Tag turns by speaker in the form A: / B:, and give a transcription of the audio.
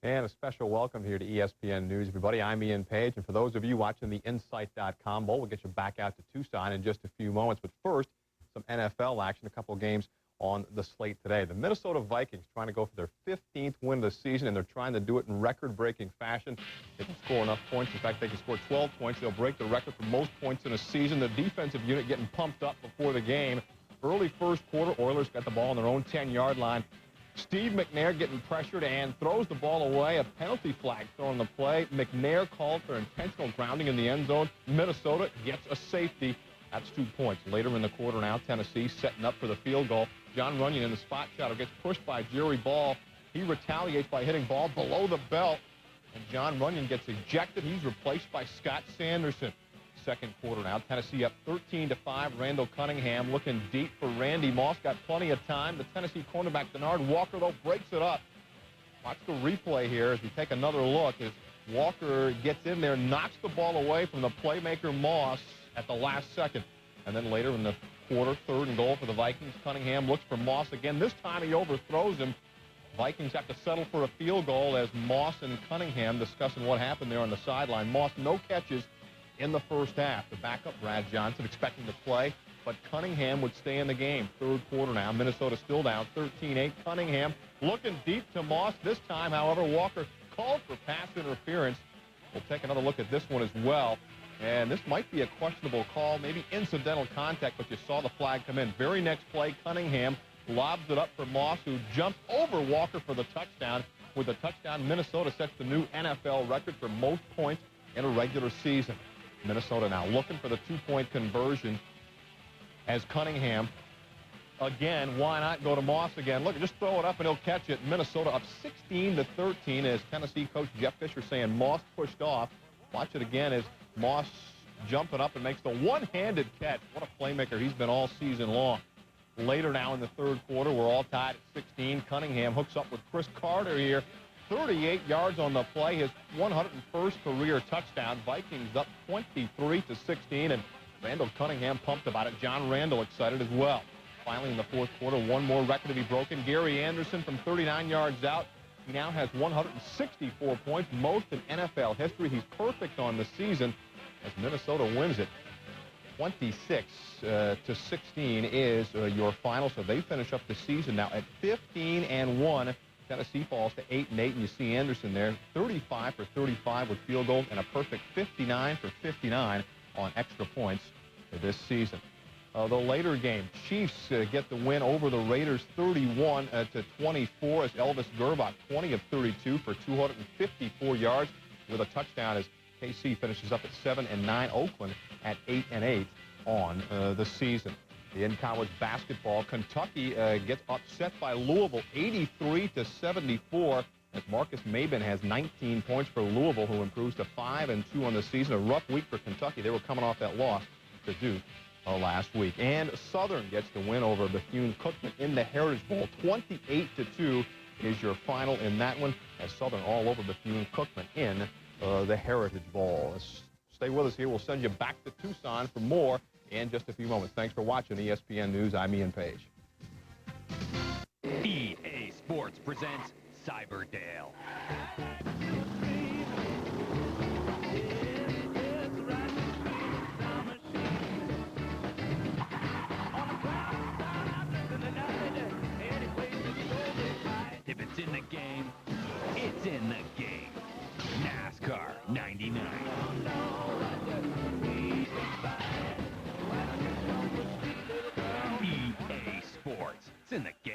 A: And a special welcome here to ESPN News, everybody. I'm Ian Page, and for those of you watching the Insight.com Bowl, we'll get you back out to Tucson in just a few moments. But first, some NFL action, a couple of games on the slate today. The Minnesota Vikings trying to go for their 15th win of the season, and they're trying to do it in record-breaking fashion. They can score enough points. In fact, they can score 12 points. They'll break the record for most points in a season. The defensive unit getting pumped up before the game. Early first quarter, Oilers got the ball on their own 10-yard line. Steve McNair getting pressured and throws the ball away. A penalty flag thrown on the play. McNair called for intentional grounding in the end zone. Minnesota gets a safety. That's 2 points. Later in the quarter now, Tennessee setting up for the field goal. John Runyon in the spot shot gets pushed by Jerry Ball. He retaliates by hitting Ball below the belt. And John Runyon gets ejected. He's replaced by Scott Sanderson. Second quarter now. Tennessee up 13-5. Randall Cunningham looking deep for Randy Moss. Got plenty of time. The Tennessee cornerback, Denard Walker, though, breaks it up. Watch the replay here as we take another look as Walker gets in there, knocks the ball away from the playmaker Moss at the last second. And then later in the quarter, 3rd and goal for the Vikings. Cunningham looks for Moss again. This time he overthrows him. Vikings have to settle for a field goal as Moss and Cunningham discussing what happened there on the sideline. Moss, no catches in the first half. The backup, Brad Johnson, expecting to play, but Cunningham would stay in the game. Third quarter now. Minnesota still down 13-8. Cunningham looking deep to Moss. This time, however, Walker called for pass interference. We'll take another look at this one as well. And this might be a questionable call, maybe incidental contact, but you saw the flag come in. Very next play, Cunningham lobs it up for Moss, who jumps over Walker for the touchdown. With the touchdown, Minnesota sets the new NFL record for most points in a regular season. Minnesota now looking for the 2-point conversion as Cunningham, again, why not go to Moss again? Look, just throw it up and he'll catch it. Minnesota up 16-13 as Tennessee coach Jeff Fisher saying Moss pushed off. Watch it again as Moss jumping up and makes the one-handed catch. What a playmaker he's been all season long. Later now in the third quarter, we're all tied at 16. Cunningham hooks up with Chris Carter here. 38 yards on the play, his 101st career touchdown. Vikings up 23-16, and Randall Cunningham pumped about it. John Randall excited as well. Finally, in the fourth quarter, one more record to be broken. Gary Anderson from 39 yards out. He now has 164 points, most in NFL history. He's perfect on the season as Minnesota wins it. 26-16 is your final, so they finish up the season now at 15-1. Tennessee falls to 8-8, and you see Anderson there, 35 for 35 with field goals and a perfect 59 for 59 on extra points for this season. The later game, Chiefs get the win over the Raiders 31-24 as Elvis Gerbach 20 of 32 for 254 yards with a touchdown as KC finishes up at 7-9. Oakland at 8-8 on the season. In college basketball, Kentucky gets upset by Louisville 83-74 as Marcus Maben has 19 points for Louisville, who improves to 5-2 on the season. A rough week for Kentucky. They were coming off that loss to Duke last week. And Southern gets the win over Bethune-Cookman in the Heritage Bowl. 28-2 is your final in that one as Southern all over Bethune-Cookman in the Heritage Bowl. Stay with us here. We'll send you back to Tucson for more in just a few moments. Thanks for watching ESPN News. I'm Ian Page.
B: EA Sports presents Cyberdale. If it's in the game, it's in the game. NASCAR 99. EA Sports. It's in the game.